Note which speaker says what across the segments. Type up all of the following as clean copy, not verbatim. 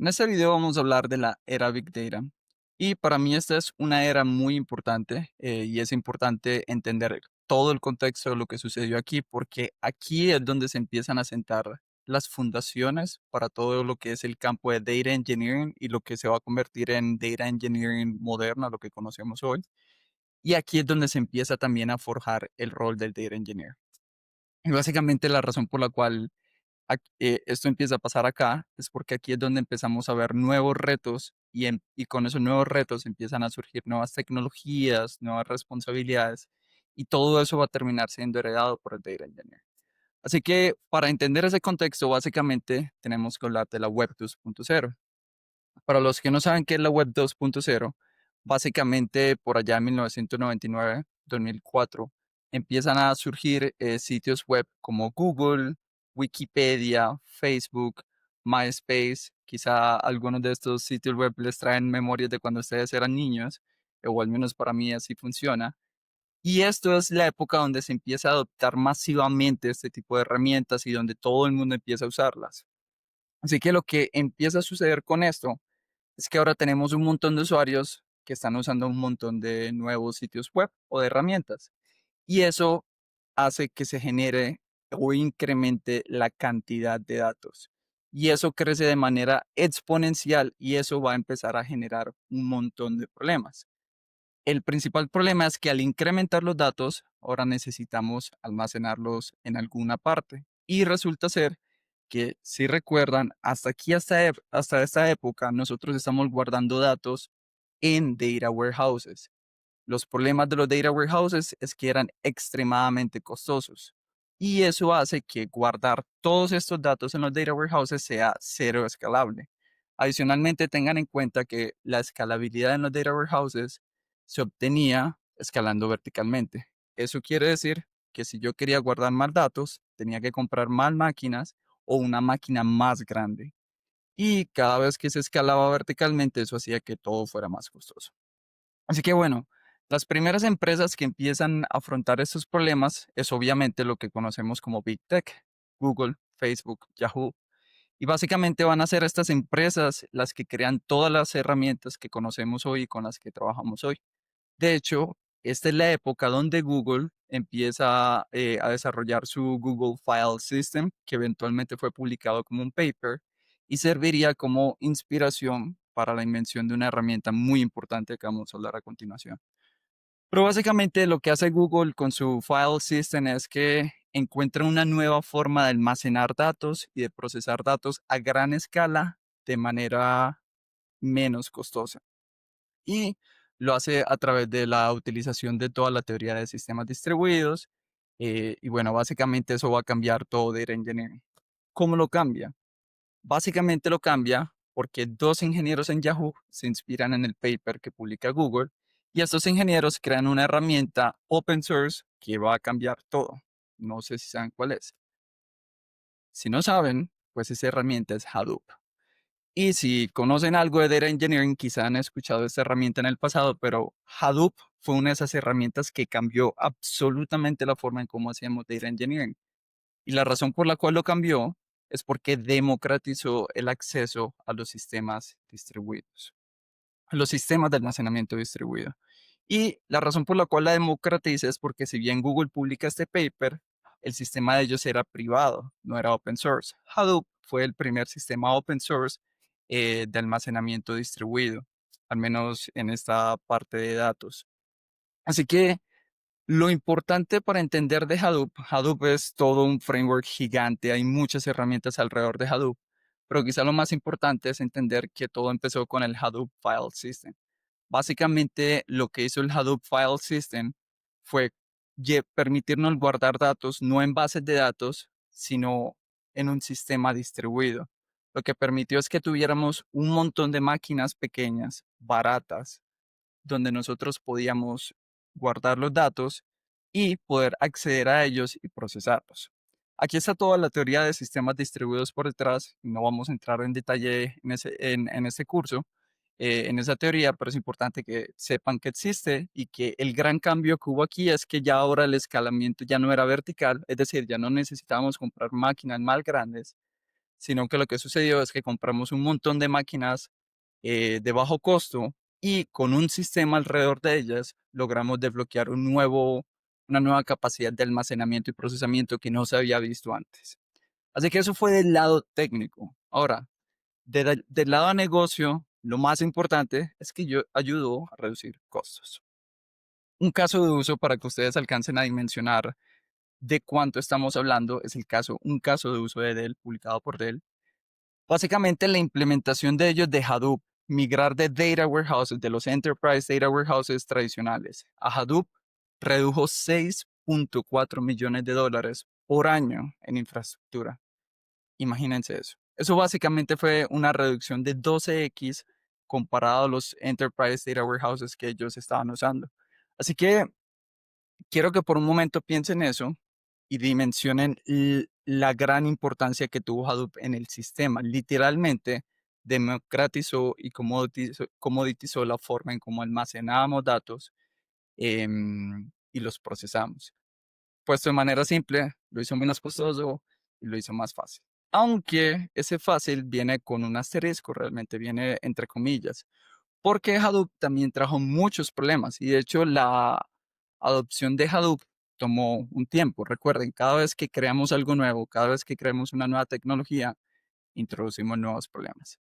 Speaker 1: En este video vamos a hablar de la era Big Data. Y para mí esta es una era muy importante y es importante entender todo el contexto de lo que sucedió aquí porque aquí es donde se empiezan a sentar las fundaciones para todo lo que es el campo de Data Engineering y lo que se va a convertir en Data Engineering moderna, lo que conocemos hoy. Y aquí es donde se empieza también a forjar el rol del Data Engineer. Y básicamente la razón por la cual esto empieza a pasar acá, es porque aquí es donde empezamos a ver nuevos retos y con esos nuevos retos empiezan a surgir nuevas tecnologías, nuevas responsabilidades y todo eso va a terminar siendo heredado por el Data Engineer. Así que para entender ese contexto, básicamente tenemos que hablar de la Web 2.0. Para los que no saben qué es la Web 2.0, básicamente por allá en 1999, 2004, empiezan a surgir sitios web como Google, Wikipedia, Facebook, MySpace. Quizá algunos de estos sitios web les traen memorias de cuando ustedes eran niños, o al menos para mí así funciona. Y esto es la época donde se empieza a adoptar masivamente este tipo de herramientas y donde todo el mundo empieza a usarlas. Así que lo que empieza a suceder con esto es que ahora tenemos un montón de usuarios que están usando un montón de nuevos sitios web o de herramientas. Y eso hace que se genere o incremente la cantidad de datos. Y eso crece de manera exponencial y eso va a empezar a generar un montón de problemas. El principal problema es que al incrementar los datos, ahora necesitamos almacenarlos en alguna parte. Y resulta ser que, si recuerdan, hasta aquí, hasta esta época, nosotros estamos guardando datos en data warehouses. Los problemas de los data warehouses es que eran extremadamente costosos. Y eso hace que guardar todos estos datos en los data warehouses sea cero escalable. Adicionalmente, tengan en cuenta que la escalabilidad en los data warehouses se obtenía escalando verticalmente. Eso quiere decir que si yo quería guardar más datos, tenía que comprar más máquinas o una máquina más grande. Y cada vez que se escalaba verticalmente, eso hacía que todo fuera más costoso. Así que bueno, las primeras empresas que empiezan a afrontar estos problemas es obviamente lo que conocemos como Big Tech, Google, Facebook, Yahoo. Y básicamente van a ser estas empresas las que crean todas las herramientas que conocemos hoy y con las que trabajamos hoy. De hecho, esta es la época donde Google empieza a desarrollar su Google File System, que eventualmente fue publicado como un paper y serviría como inspiración para la invención de una herramienta muy importante que vamos a hablar a continuación. Pero básicamente lo que hace Google con su File System es que encuentra una nueva forma de almacenar datos y de procesar datos a gran escala de manera menos costosa y lo hace a través de la utilización de toda la teoría de sistemas distribuidos. Y bueno, básicamente eso va a cambiar todo Data Engineering. ¿Cómo lo cambia? Básicamente lo cambia porque dos ingenieros en Yahoo se inspiran en el paper que publica Google y estos ingenieros crean una herramienta open source que va a cambiar todo. No sé si saben cuál es. Si no saben, pues esa herramienta es Hadoop. Y si conocen algo de Data Engineering, quizá han escuchado esta herramienta en el pasado, pero Hadoop fue una de esas herramientas que cambió absolutamente la forma en cómo hacíamos Data Engineering. Y la razón por la cual lo cambió es porque democratizó el acceso a los sistemas distribuidos, a los sistemas de almacenamiento distribuido. Y la razón por la cual la democratiza es porque si bien Google publica este paper, el sistema de ellos era privado, no era open source. Hadoop fue el primer sistema open source de almacenamiento distribuido, al menos en esta parte de datos. Así que lo importante para entender de Hadoop, Hadoop es todo un framework gigante, hay muchas herramientas alrededor de Hadoop, pero quizá lo más importante es entender que todo empezó con el Hadoop File System. Básicamente, lo que hizo el Hadoop File System fue permitirnos guardar datos no en bases de datos, sino en un sistema distribuido. Lo que permitió es que tuviéramos un montón de máquinas pequeñas, baratas, donde nosotros podíamos guardar los datos y poder acceder a ellos y procesarlos. Aquí está toda la teoría de sistemas distribuidos por detrás. No vamos a entrar en detalle en este curso, en esa teoría, pero es importante que sepan que existe y que el gran cambio que hubo aquí es que ya ahora el escalamiento ya no era vertical, es decir, ya no necesitábamos comprar máquinas más grandes, sino que lo que sucedió es que compramos un montón de máquinas de bajo costo y con un sistema alrededor de ellas logramos desbloquear una nueva capacidad de almacenamiento y procesamiento que no se había visto antes. Así que eso fue del lado técnico. Ahora, del lado de negocio, lo más importante es que yo ayudó a reducir costos. Un caso de uso para que ustedes alcancen a dimensionar de cuánto estamos hablando es un caso de uso de Dell publicado por Dell. Básicamente la implementación de ellos de Hadoop, migrar de data warehouses, de los enterprise data warehouses tradicionales a Hadoop, redujo 6.4 millones de dólares por año en infraestructura. Imagínense eso. Eso básicamente fue una reducción de 12x comparado a los enterprise data warehouses que ellos estaban usando. Así que quiero que por un momento piensen eso y dimensionen la gran importancia que tuvo Hadoop en el sistema. Literalmente democratizó y comoditizó la forma en cómo almacenábamos datos y los procesamos. Puesto de manera simple, lo hizo menos costoso y lo hizo más fácil. Aunque ese fácil viene con un asterisco, realmente viene entre comillas, porque Hadoop también trajo muchos problemas y de hecho la adopción de Hadoop tomó un tiempo. Recuerden, cada vez que creamos algo nuevo, cada vez que creamos una nueva tecnología, introducimos nuevos problemas.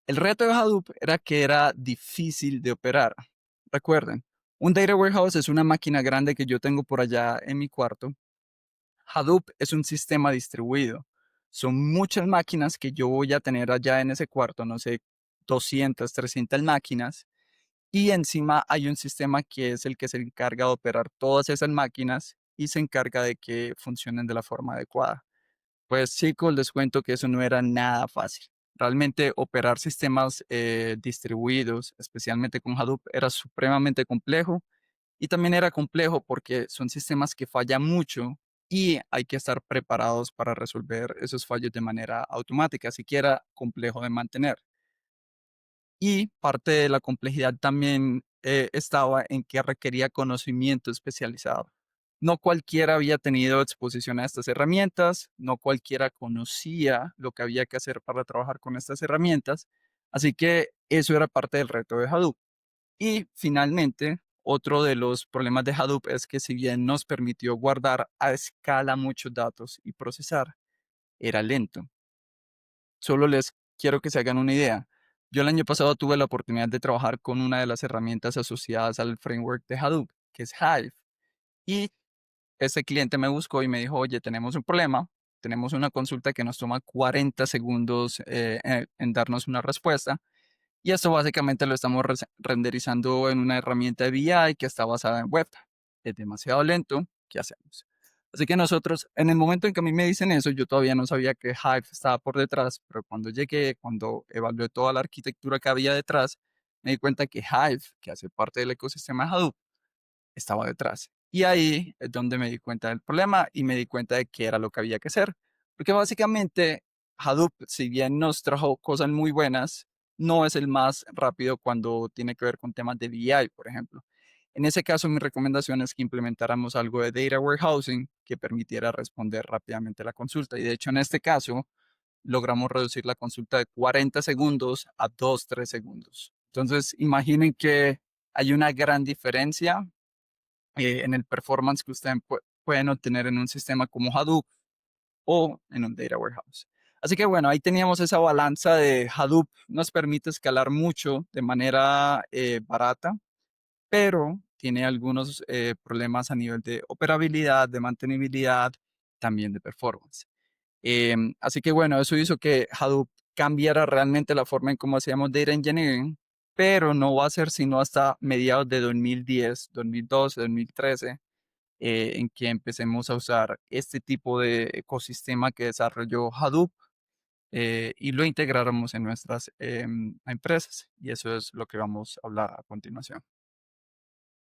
Speaker 1: El reto de Hadoop era que era difícil de operar. Recuerden, un data warehouse es una máquina grande que yo tengo por allá en mi cuarto. Hadoop es un sistema distribuido. Son muchas máquinas que yo voy a tener allá en ese cuarto, no sé, 200, 300 máquinas. Y encima hay un sistema que es el que se encarga de operar todas esas máquinas y se encarga de que funcionen de la forma adecuada. Pues chicos, les cuento que eso no era nada fácil. Realmente operar sistemas distribuidos, especialmente con Hadoop, era supremamente complejo y también era complejo porque son sistemas que fallan mucho y hay que estar preparados para resolver esos fallos de manera automática, así que era complejo de mantener. Y parte de la complejidad también estaba en que requería conocimiento especializado. No cualquiera había tenido exposición a estas herramientas, no cualquiera conocía lo que había que hacer para trabajar con estas herramientas, así que eso era parte del reto de Hadoop. Y finalmente, otro de los problemas de Hadoop es que si bien nos permitió guardar a escala muchos datos y procesar, era lento. Solo les quiero que se hagan una idea. Yo el año pasado tuve la oportunidad de trabajar con una de las herramientas asociadas al framework de Hadoop, que es Hive. Y ese cliente me buscó y me dijo, oye, tenemos un problema, tenemos una consulta que nos toma 40 segundos en darnos una respuesta. Y esto básicamente lo estamos renderizando en una herramienta de BI que está basada en web. Es demasiado lento. ¿Qué hacemos? Así que nosotros, en el momento en que a mí me dicen eso, yo todavía no sabía que Hive estaba por detrás, pero cuando llegué, cuando evalué toda la arquitectura que había detrás, me di cuenta que Hive, que hace parte del ecosistema de Hadoop, estaba detrás. Y ahí es donde me di cuenta del problema y me di cuenta de qué era lo que había que hacer. Porque básicamente Hadoop, si bien nos trajo cosas muy buenas, no es el más rápido cuando tiene que ver con temas de BI, por ejemplo. En ese caso, mi recomendación es que implementáramos algo de data warehousing que permitiera responder rápidamente la consulta. Y de hecho, en este caso, logramos reducir la consulta de 40 segundos a 2, 3 segundos. Entonces, imaginen que hay una gran diferencia en el performance que ustedes pueden obtener en un sistema como Hadoop o en un data warehouse. Así que bueno, ahí teníamos esa balanza de Hadoop, nos permite escalar mucho de manera barata, pero tiene algunos problemas a nivel de operabilidad, de mantenibilidad, también de performance. Así que bueno, eso hizo que Hadoop cambiara realmente la forma en cómo hacíamos data engineering, pero no va a ser sino hasta mediados de 2010, 2012, 2013 en que empecemos a usar este tipo de ecosistema que desarrolló Hadoop y lo integráramos en nuestras empresas. Y eso es lo que vamos a hablar a continuación.